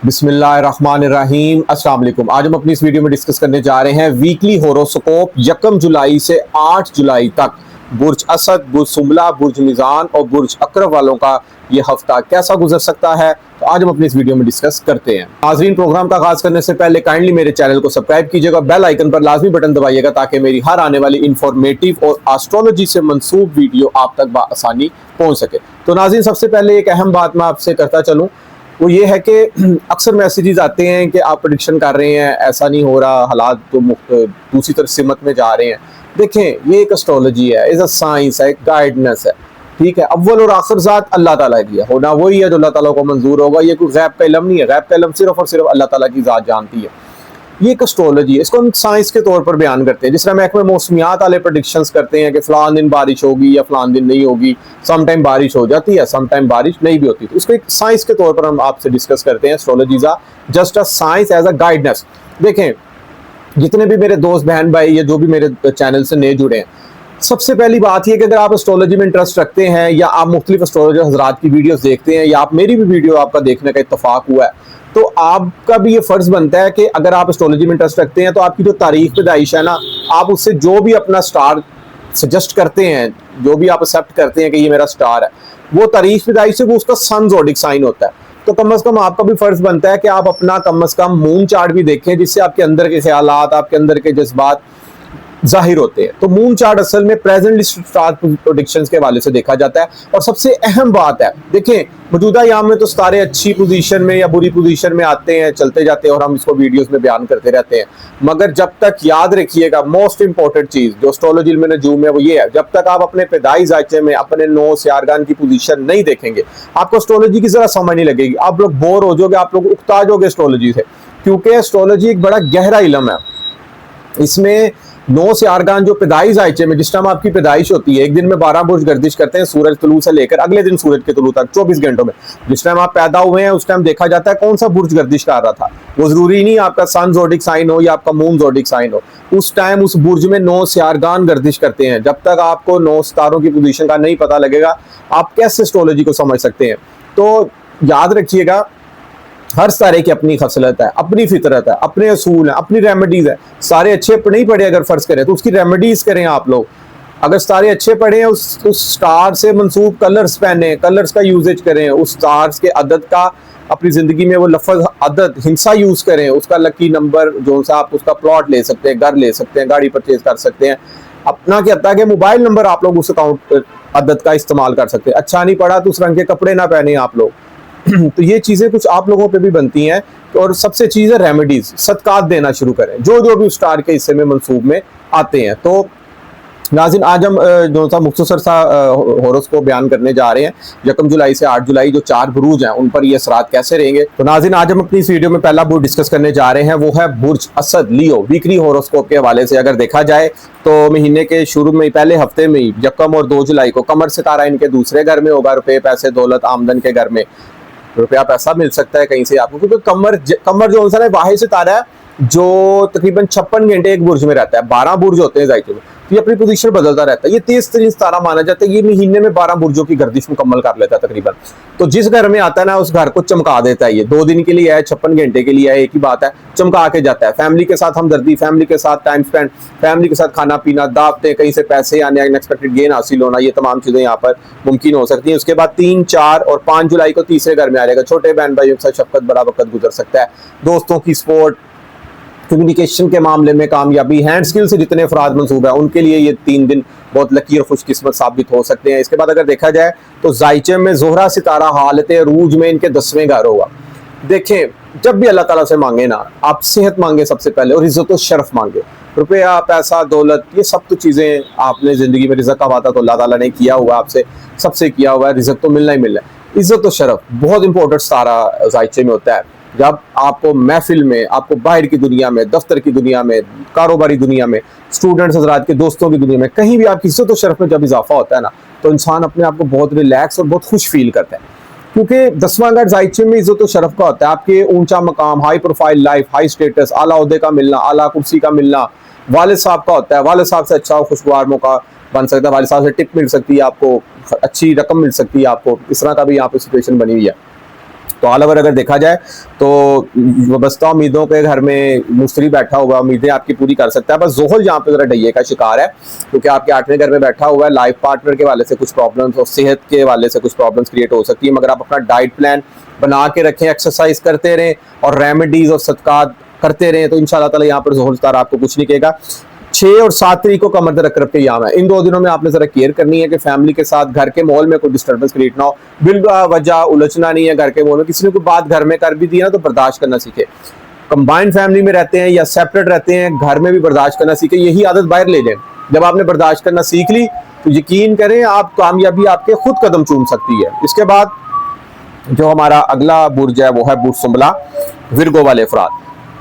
बिस्मिल्लाहिर्रहमानिर्रहीम अस्सलाम वालेकुम। आज हम अपनी इस वीडियो में डिस्कस करने जा रहे हैं वीकली होरोस्कोप 1 जुलाई से 8 जुलाई तक बुर्ज असद, बुर्ज सुमला, बुर्ज मिजान और बुर्ज अकरब वालों का ये हफ्ता कैसा गुजर सकता है, तो आज हम अपनी इस वीडियो में डिस्कस करते हैं। नाज़रीन, प्रोग्राम का आगाज करने से पहले काइंडली मेरे चैनल को सब्सक्राइब कीजिएगा, बेल आइकन पर लाजमी बटन दबाइएगा ताकि मेरी हर आने वाली इंफॉर्मेटिव और एस्ट्रोलॉजी से मंसूब वीडियो आप तक बआसानी पहुंच सके। तो नाज़रीन, सबसे पहले एक अहम बात मैं आपसे करता चलूँ, वो ये है कि अक्सर मैसेजेस आते हैं कि आप प्रेडिक्शन कर रहे हैं, ऐसा नहीं हो रहा, हालात तो दूसरी तरफ सिमत में जा रहे हैं। देखें, ये एक एस्ट्रोलॉजी है, इज अ साइंस है, एक गाइडेंस है, ठीक है। अव्वल और आखिर ज़ात अल्लाह ताला की है, होना वही है जो अल्लाह ताला को मंजूर होगा। ये कोई गैब का इल्म नहीं है, गैब का इल्म सिर्फ और सिर्फ अल्लाह ताला की ज़ात जानती है। ये एक एस्ट्रोलॉजी है, इसको हम साइंस के तौर पर बयान करते हैं। जिस तरह महकमे मौसमियात वाले प्रेडिक्शंस करते हैं कि फलान दिन बारिश होगी या फलान दिन नहीं होगी, सम टाइम बारिश हो जाती है, सम टाइम बारिश नहीं भी होती, तो इसको एक साइंस के तौर पर हम आपसे डिस्कस करते हैं। Astrology is just a science as a guidance. देखें, जितने भी मेरे दोस्त बहन भाई या जो भी मेरे चैनल से नए जुड़े हैं, सबसे पहली बात यह कि अगर आप एस्ट्रोलॉजी में इंटरेस्ट रखते हैं या आप मुख्तलिफ एस्ट्रोलॉजर हजरात की वीडियोस देखते हैं या आप मेरी भी वीडियो आपका देखने का इत्तफाक हुआ है, तो आपका भी ये फर्ज बनता है कि अगर आप एस्ट्रोलॉजी में इंटरेस्ट रखते हैं तो आपकी जो तारीख पैदाइश है ना, आप उससे जो भी अपना स्टार सजेस्ट करते हैं, जो भी आप एक्सेप्ट करते हैं कि ये मेरा स्टार है, वो तारीख पैदाइश से वो उसका सन ज़ोडिक साइन होता है। तो कम अज़ कम आपका भी फर्ज बनता है कि आप अपना कम अज़ कम मून चार्ट भी देखें, जिससे आपके अंदर के ख्यालात, आपके अंदर के जज्बात जाहिर होते हैं। तो मून चार्ट असल में प्रेजेंटली स्टार प्रेडिक्शंस के हवाले से देखा जाता है। और सबसे अहम बात है, देखें, मौजूदा याम में तो सारे अच्छी पोजीशन में या बुरी पोजीशन में आते हैं, चलते जाते हैं और हम इसको वीडियोस में बयान करते रहते हैं। मगर जब तक याद रखिएगा, मोस्ट इंपॉर्टेंट चीज जो एस्ट्रोलॉजी में नजूम है वो ये है, जब तक आप अपने पैदाइश जायचे में अपने 9 सियारगान की पोजीशन नहीं देखेंगे, आपको एस्ट्रोलॉजी की जरा समझ नहीं लगेगी। आप लोग बोर हो जाओगे, आप लोग उकता जाओगे एस्ट्रोलॉजी से, क्योंकि एस्ट्रोलॉजी एक बड़ा गहरा इल्म है। इसमें 9 सियारगान जो पैदाइश जायचे में, जिस टाइम आपकी पैदाइश होती है, एक दिन में 12 बुर्ज गर्दिश करते हैं सूरज तुलू से लेकर अगले दिन सूरज के तुलू तक 24 घंटों में। जिस टाइम आप पैदा हुए हैं उस टाइम देखा जाता है कौन सा बुर्ज गर्दिश कर रहा था। वो जरूरी नहीं आपका सन ज़ोडिक साइन हो या आपका मून ज़ोडिक साइन हो, उस टाइम उस बुर्ज में 9 सियारगान गर्दिश करते हैं। जब तक आपको 9 सितारों की पोजीशन का नहीं पता लगेगा, आप कैसे एस्ट्रोलॉजी को समझ सकते हैं। तो याद रखिएगा, हर सारे की अपनी खसलत है, अपनी फितरत है, अपने असूल है, अपनी रेमेडीज है। सारे अच्छे नहीं पढ़े अगर फर्ज करें तो उसकी रेमेडीज करें आप लोग। अगर सारे अच्छे पढ़े हैं, उस स्टार से मंसूब कलर्स पहने, कलर्स का यूजेज करें, उस स्टार्स के अदद का अपनी जिंदगी में वो लफ्ज अदद हिंसा यूज करें, उसका लकी नंबर जो सा आप उसका प्लॉट ले सकते हैं, घर ले सकते हैं, गाड़ी परचेज कर सकते हैं, अपना क्या था कि मोबाइल नंबर आप लोग उस अकाउंट अदद का इस्तेमाल कर सकते हैं। अच्छा नहीं पढ़ा तो उस रंग के कपड़े ना पहने आप लोग। तो ये चीजें कुछ आप लोगों पे भी बनती हैं। और सबसे चीज है रेमेडीज, सदकात देना शुरू करें जो जो भी उस स्टार के हिस्से में मंसूब में आते हैं। तो नाज़रीन, आज हम जो सा मुख्तसर सा होरोस्कोप बयान करने जा रहे हैं 1 जुलाई से 8 जुलाई, जो 4 बुरूज हैं उन पर ये असरात कैसे रहेंगे। तो नाज़रीन, आज हम अपनी इस वीडियो में पहला बुर्ज डिस्कस करने जा रहे हैं, वो है बुर्ज असद लियो। वीकली होरोस्कोप के हवाले से अगर देखा जाए तो महीने के शुरू में पहले हफ्ते में 1 और 2 जुलाई को कमर सितारा इनके दूसरे घर में होगा। रुपये पैसे दौलत आमदन के घर में रुपया पैसा मिल सकता है कहीं से आपको, क्योंकि कमर जो है वाहिद सितारा है जो तकरीबन 56 घंटे एक बुर्ज में रहता है। 12 बुर्ज होते हैं जायके में, तो ये अपनी पोजीशन बदलता रहता है। ये तेज तरीन सितारा माना जाता है। ये महीने में 12 बुर्जों की गर्दिश मुकम्मल कर लेता है तकरीबन। तो जिस घर में आता है ना, उस घर को चमका देता है। ये 2 दिन के लिए है, 56 घंटे के लिए है, एक ही बात है, चमका के जाता है। फैमिली के साथ हमदर्दी, फैमिली के साथ टाइम स्पेंड, फैमिली के साथ खाना पीना, दावतें, कहीं से पैसे आने, अनएक्सपेक्टेड गेन हासिल होना, ये तमाम चीजें यहाँ पर मुमकिन हो सकती हैं। उसके बाद 3, 4 और 5 जुलाई को तीसरे घर में आ जाएगा। छोटे बहन भाइयों के साथ शफकत बड़ा वक्त गुजर सकता है। दोस्तों की सपोर्ट, कम्युनिकेशन के मामले में कामयाबी, हैंड स्किल से जितने अफराद मंसूब है उनके लिए ये 3 दिन बहुत लकी और खुशकिस्मत साबित हो सकते हैं। इसके बाद अगर देखा जाए तो जायचे में जोहरा सितारा हालत रूज में इनके 10वें घर होगा। देखें, जब भी अल्लाह ताला से मांगे ना, आप सेहत मांगे सबसे पहले और इज्जत और शरफ मांगे। रुपया पैसा दौलत ये सब तो चीज़ें आपने ज़िंदगी में रिज़्क़ का वादा तो अल्लाह ताला ने किया हुआ, आपसे सबसे किया हुआ है, रिज़्क़ तो मिलना ही मिलना है। इज्जत और शरफ बहुत इंपॉर्टेंट सारा जायचे में होता है। जब आपको महफिल में, आपको बाहर की दुनिया में, दफ्तर की दुनिया में, कारोबारी दुनिया में, स्टूडेंट्स हजरात के दोस्तों की दुनिया में, कहीं भी आपकी इज्जत और शरफ में जब इजाफा होता है ना, तो इंसान अपने आप को बहुत रिलैक्स और बहुत खुश फील करता है। क्योंकि 10वां घर जायचे में इज्जत और शरफ का होता है। आपके ऊंचा मकाम, high profile life, high status, आला ओहदे का मिलना, आला कुर्सी का मिलना, वालिद साहब का होता है। वालिद साहब से अच्छा खुशगवार मौका बन सकता है, वालिद साहब से टिप मिल सकती है, आपको अच्छी रकम मिल सकती है, आपको इस तरह का भी यहाँ पे सिचुएशन बनी हुई है। तो ऑल ओवर अगर देखा जाए तो वाबस्ता उम्मीदों के घर में मुस्तरी बैठा हुआ, उम्मीदें आपकी पूरी कर सकता है। बस ज़ोहल यहाँ पे जरा डैये का शिकार है, क्योंकि आपके 8वें घर में बैठा हुआ है। लाइफ पार्टनर के वाले से कुछ प्रॉब्लम्स और सेहत के वाले से कुछ प्रॉब्लम्स क्रिएट हो सकती है, मगर आप अपना डाइट प्लान बना के रखें, एक्सरसाइज करते रहें और रेमेडीज और सदकात करते रहें, तो इंशाल्लाह ताला यहाँ पर ज़ोहल सितारा आपको कुछ नहीं कहेगा। 6 और 7 तारीख को कमर दर्द रख के याम है। इन 2 दिनों में आपने जरा केयर करनी है कि फैमिली के साथ घर के माहौल में कोई डिस्टर्बेंस क्रिएट ना हो। बिल्कुल वजह उलझना नहीं है घर के माहौल में। किसी ने कोई बात घर में कर भी दी ना तो बर्दाश्त करना सीखे। कंबाइंड फैमिली में रहते हैं या सेपरेट रहते हैं, घर में भी बर्दाश्त करना सीखे। यही आदत बाहर ले जाए। जब आपने बर्दाश्त करना सीख ली तो यकीन करें आप कामयाबी आपके खुद कदम चूम सकती है। इसके बाद जो हमारा अगला बुर्ज है वो है बुर्ज सुंबला, विर्गो वाले अफराद।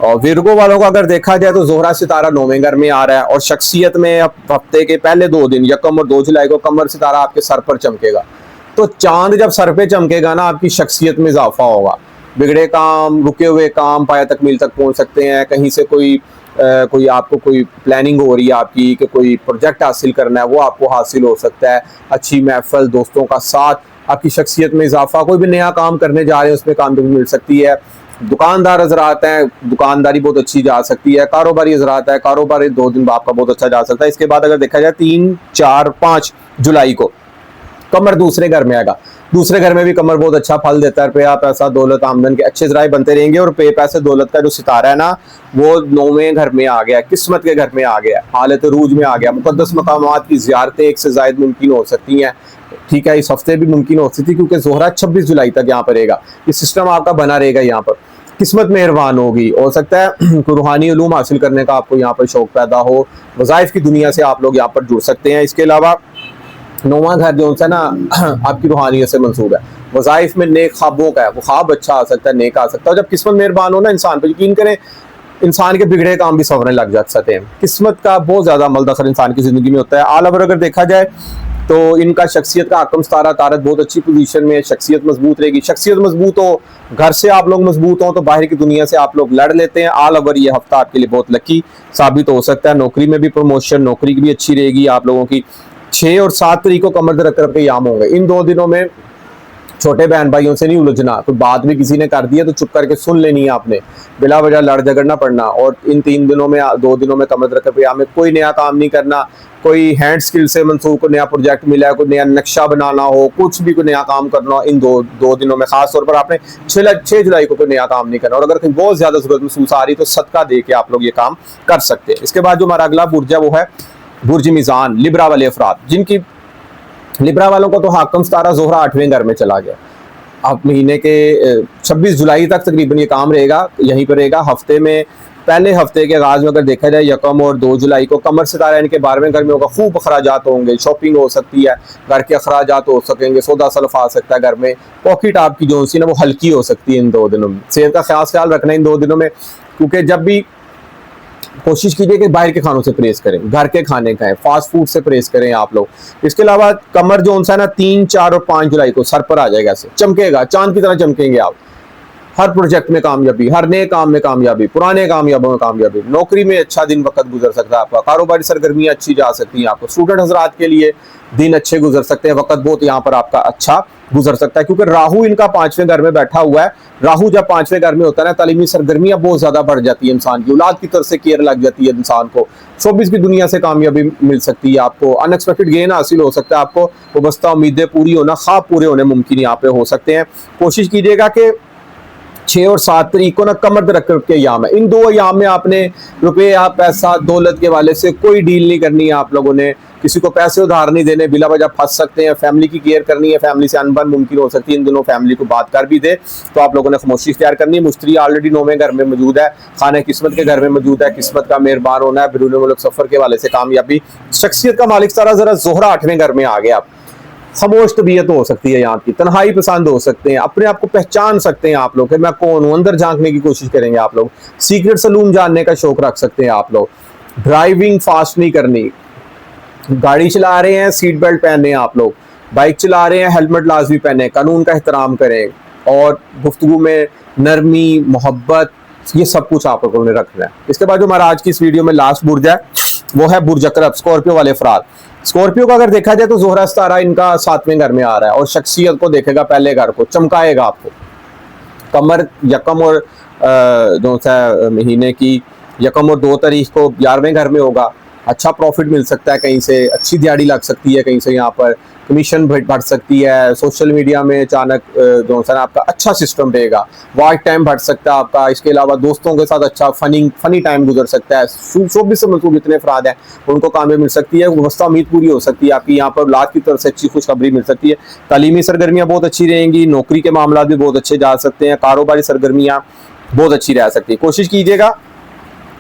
और विर्गो वालों को अगर देखा जाए तो जोहरा सितारा 9वें घर में आ रहा है और शख्सियत में हफ्ते के पहले 2 दिन यकम और 2 जुलाई को कमर सितारा आपके सर पर चमकेगा। तो चांद जब सर पे चमकेगा ना, आपकी शख्सियत में इजाफा होगा। बिगड़े काम, रुके हुए काम पाया तकमील तक पहुंच सकते हैं। कहीं से कोई आपको कोई प्लानिंग हो रही है आपकी कि कोई प्रोजेक्ट हासिल करना है, वो आपको हासिल हो सकता है। अच्छी महफिल, दोस्तों का साथ, आपकी शख्सियत में इजाफा। कोई भी नया काम करने जा रहे हैं उसमें कामयाबी मिल सकती है। दुकानदार हजरात हैं, दुकानदारी बहुत अच्छी जा सकती है। कारोबारी हजरात है, कारोबारी 2 दिन आपका बहुत अच्छा जा सकता है। इसके बाद अगर देखा जाए 3, 4, 5 जुलाई को कमर दूसरे घर में आएगा। दूसरे घर में भी कमर बहुत अच्छा फल देता है। रुपया, पैसा, दौलत, आमदन के अच्छे जराए बनते रहेंगे। और पैसे दौलत का जो सितारा है ना, वो 9वें घर में आ गया, किस्मत के घर में आ गया, हालत रूज में आ गया। मुकद्दस मकामात की ज़ियारतें 1 से ज़ायद मुमकिन हो सकती हैं। ठीक है, इस हफ्ते भी मुमकिन हो सकती है क्योंकि जोहरा 26 जुलाई तक यहाँ पर रहेगा। ये सिस्टम आपका बना रहेगा। यहाँ पर किस्मत मेहरबान होगी। हो सकता है कोई रूहानी उलूम हासिल करने का आपको यहाँ पर शौक पैदा हो। वज़ाइफ की दुनिया से आप लोग यहाँ पर जुड़ सकते हैं। इसके अलावा 9वां घर जो है ना आपकी रूहानियत से मंसूब है। वज़ाइफ में नेक ख्वाबों का है, वो ख्वाब अच्छा आ सकता है, नेक आ सकता है। जब किस्मत मेहरबान हो ना इंसान पर, यकीन करें इंसान के बिगड़े काम भी संवरने लग जा सकते हैं। किस्मत का बहुत ज़्यादा अमल दखल इंसान की ज़िंदगी में होता है। आल ओवर अगर देखा जाए तो इनका शख्सियत का आकम सितारा तारत बहुत अच्छी पोजीशन में है। शख्सियत मजबूत रहेगी। शख्सियत मजबूत हो, घर से आप लोग मजबूत हो तो बाहर की दुनिया से आप लोग लड़ लेते हैं। आल ओवर ये हफ्ता आपके लिए बहुत लकी साबित हो सकता है। नौकरी में भी प्रमोशन, नौकरी भी अच्छी रहेगी आप लोगों की। 6 और 7 तारीख को कमर दर्द रख के याम होंगे। इन 2 दिनों में छोटे बहन भाइयों से नहीं उलझना। कोई बात भी किसी ने कर दी है तो चुप करके सुन लेनी है आपने, बिला वजह लड़ झगड़ना पड़ना। और इन 3 दिनों में, 2 दिनों में कमर दर्द रख में कोई नया काम नहीं करना। कोई हैंड स्किल से मंसूब को नया प्रोजेक्ट मिला है, कोई नया नक्शा बनाना हो, कुछ भी कोई नया काम करना हो, इन दो दिनों में खास तौर पर आपने 6 जुलाई को कोई नया काम नहीं करना। और अगर कहीं बहुत ज्यादा जरूरत महसूस आ रही तो सदका दे के आप लोग ये काम कर सकते हैं। इसके बाद जो हमारा अगला बुर्ज है वो है बुर्ज मीज़ान, लिब्रा वाले अफराद, जिनकी लिब्रा वालों को तो हाकम सितारा जोहरा 8वें घर में चला गया। अब महीने के 26 जुलाई तक तकरीबन ये काम रहेगा, यहीं पर रहेगा। हफ्ते में पहले हफ्ते के आगाज में अगर देखा जाए यकम और 2 जुलाई को कमर सितारा इनके 12वें घर में होगा। खूब अखराजात होंगे, शॉपिंग हो सकती है, घर के अखराजात हो सकेंगे, सौदा सलफ आ सकता है घर में। पॉकेट आपकी जो सी ना वो हल्की हो सकती है इन 2 दिनों में। सेहत का खास ख्याल रखना इन 2 दिनों में, क्योंकि जब भी कोशिश कीजिए कि बाहर के खानों से परहेज करें, घर के खाने खाएं, फास्ट फूड से परहेज करें आप लोग। इसके अलावा कमर जो है ना 3, 4 और 5 जुलाई को सर पर आ जाएगा, ऐसे चमकेगा, चांद की तरह चमकेंगे आप। हर प्रोजेक्ट में कामयाबी, हर नए काम में कामयाबी, पुराने कामयाबों में कामयाबी। नौकरी में अच्छा दिन वक्त गुजर सकता है आपका। कारोबारी सरगर्मियाँ अच्छी जा सकती हैं आपको। स्टूडेंट हजरात के लिए दिन अच्छे गुजर सकते हैं, वक्त बहुत यहाँ पर आपका अच्छा गुजर सकता है, क्योंकि राहु इनका 5वें घर में बैठा हुआ है। राहु जब 5वें घर में होता है ना, तालीमी सरगर्मियाँ बहुत ज्यादा बढ़ जाती है इंसान की। औलाद की तरफ से केयर लग जाती है इंसान को। शोबिस की दुनिया से कामयाबी मिल सकती है आपको। अनएक्सपेक्टेड गेन हासिल हो सकता है आपको। वाबस्ता उम्मीदें पूरी होना, ख्वाब पूरे होने मुमकिन यहाँ पे हो सकते हैं। कोशिश कीजिएगा कि 6 और 7 तारीख को ना कमर रख के याम है। इन 2 याम में आपने रुपया, पैसा, दौलत के वाले से कोई डील नहीं करनी है आप लोगों ने। किसी को पैसे उधार नहीं देने, बिला वजह फंस सकते हैं। फैमिली की केयर करनी है, फैमिली से अनबन मुमकिन हो सकती है। इन दिनों फैमिली को बात कर भी दे तो आप लोगों ने खामोशी इख्तियार करनी है। मुश्तरी ऑलरेडी 9वें घर में मौजूद है, खाने किस्मत के घर में मौजूद है। किस्मत का मेहरबान होना है, बिरूनी मुल्क सफर के वाले से कामयाबी। शख्सियत का मालिक सारा जरा जोहरा 8वें घर में आ गया। खामोश तबीयत हो सकती है यहाँ की, तन्हाई पसंद हो सकते हैं, अपने आप को पहचान सकते हैं आप लोग कि मैं कौन हूँ। अंदर झांकने की कोशिश करेंगे आप लोग। सीक्रेट सलून जानने का शौक रख सकते हैं आप लोग। ड्राइविंग फास्ट नहीं करनी। गाड़ी चला रहे हैं सीट बेल्ट पहने आप लोग। बाइक चला रहे हैं हेलमेट लाजमी पहने। कानून का एहतराम करें और गुफ्तगू में नरमी, मोहब्बत, ये सब कुछ आप लोगों ने रखना है। इसके बाद जो हमारा आज की इस वीडियो में लास्ट बुर्ज है वो है बुर्ज अकरब, स्कॉर्पियो वाले अफराद। स्कॉर्पियो का अगर देखा जाए तो जोहरा सितारा इनका 7वें घर में आ रहा है और शख्सियत को देखेगा, पहले घर को चमकाएगा आपको। कमर यकम और जो सा महीने की यकम और 2 तारीख को 11वें घर में होगा, अच्छा प्रॉफिट मिल सकता है, कहीं से अच्छी दिहाड़ी लग सकती है, कहीं से यहाँ पर कमीशन बढ़ सकती है, सोशल मीडिया में अचानक जो है आपका अच्छा सिस्टम रहेगा, वाइट टाइम बढ़ सकता है आपका। इसके अलावा दोस्तों के साथ अच्छा फनी टाइम गुजर सकता है। शोबिस से मतलब जितने अफराद हैं उनको कामयाबी मिल सकती है, वस्ता उम्मीद पूरी हो सकती है आपकी। यहाँ पर औलाद की तरफ से अच्छी खुशखबरी मिल सकती है। तालीमी सरगर्मियाँ बहुत अच्छी रहेंगी, नौकरी के मामला भी बहुत अच्छे जा सकते हैं, कारोबारी सरगर्मियाँ बहुत अच्छी रह सकती है। कोशिश कीजिएगा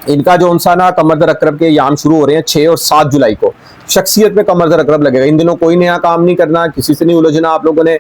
इनका जो उनसा ना कमर दर अकरब के याम शुरू हो रहे हैं 6 और 7 जुलाई को, शख्सियत में कमर दर अकरब लगेगा। इन दिनों कोई नया काम नहीं करना, किसी से नहीं उलझना, आप लोगों ने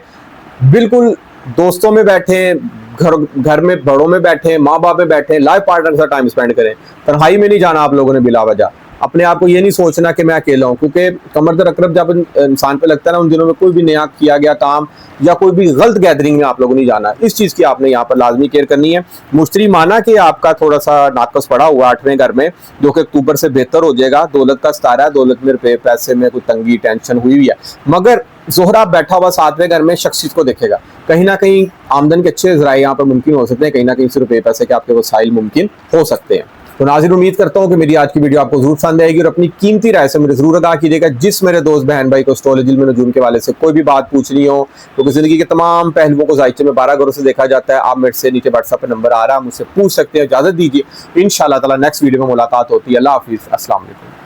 बिल्कुल दोस्तों में बैठे, घर में बड़ों में बैठे, माँ बाप में बैठे, लाइफ पार्टनर के साथ टाइम स्पेंड करें। तन्हाई में नहीं जाना आप लोगों ने बिला वजह। अपने आप को ये नहीं सोचना कि मैं अकेला हूँ, क्योंकि कमर दर अकरब जब इंसान पे लगता है ना, उन दिनों में कोई भी नया किया गया काम या कोई भी गलत गैदरिंग में आप लोगों ने जाना। इस चीज़ की आपने यहाँ पर लाजमी केयर करनी है। मुश्तरी माना कि आपका थोड़ा सा नाकस पड़ा हुआ 8वें घर में, जो कि अक्टूबर से बेहतर हो जाएगा। दौलत का सितारा है, दौलत में रुपये पैसे में कोई तंगी टेंशन हुई है, मगर ज़ोहरा बैठा हुआ 7वें घर में शख्सियत को देखेगा। कहीं ना कहीं आमदन के अच्छे ज़राए यहाँ पर मुमकिन हो सकते हैं, कहीं ना कहीं से रुपये पैसे के आपके वसाइल मुमकिन हो सकते हैं। तो नाज़रीन, उम्मीद करता हूँ कि मेरी आज की वीडियो आपको जरूर पसंद आएगी और अपनी कीमती राय से मुझे जरूर आगाह कीजिएगा। जिस मेरे दोस्त बहन भाई को एस्ट्रोलॉजी में नजूम के वाले से कोई भी बात पूछनी हो, क्योंकि जिंदगी के तमाम पहलुओं को ज़ायचे में 12 घरों से देखा जाता है, आप मेरे से नीचे व्हाट्सएप पे नंबर आ रहा है, मुझसे पूछ सकते हैं। इजाज़त दीजिए, इंशाअल्लाह ताला नेक्स्ट वीडियो में मुलाकात होती है। अल्लाह हाफिज़, अस्सलाम वालेकुम।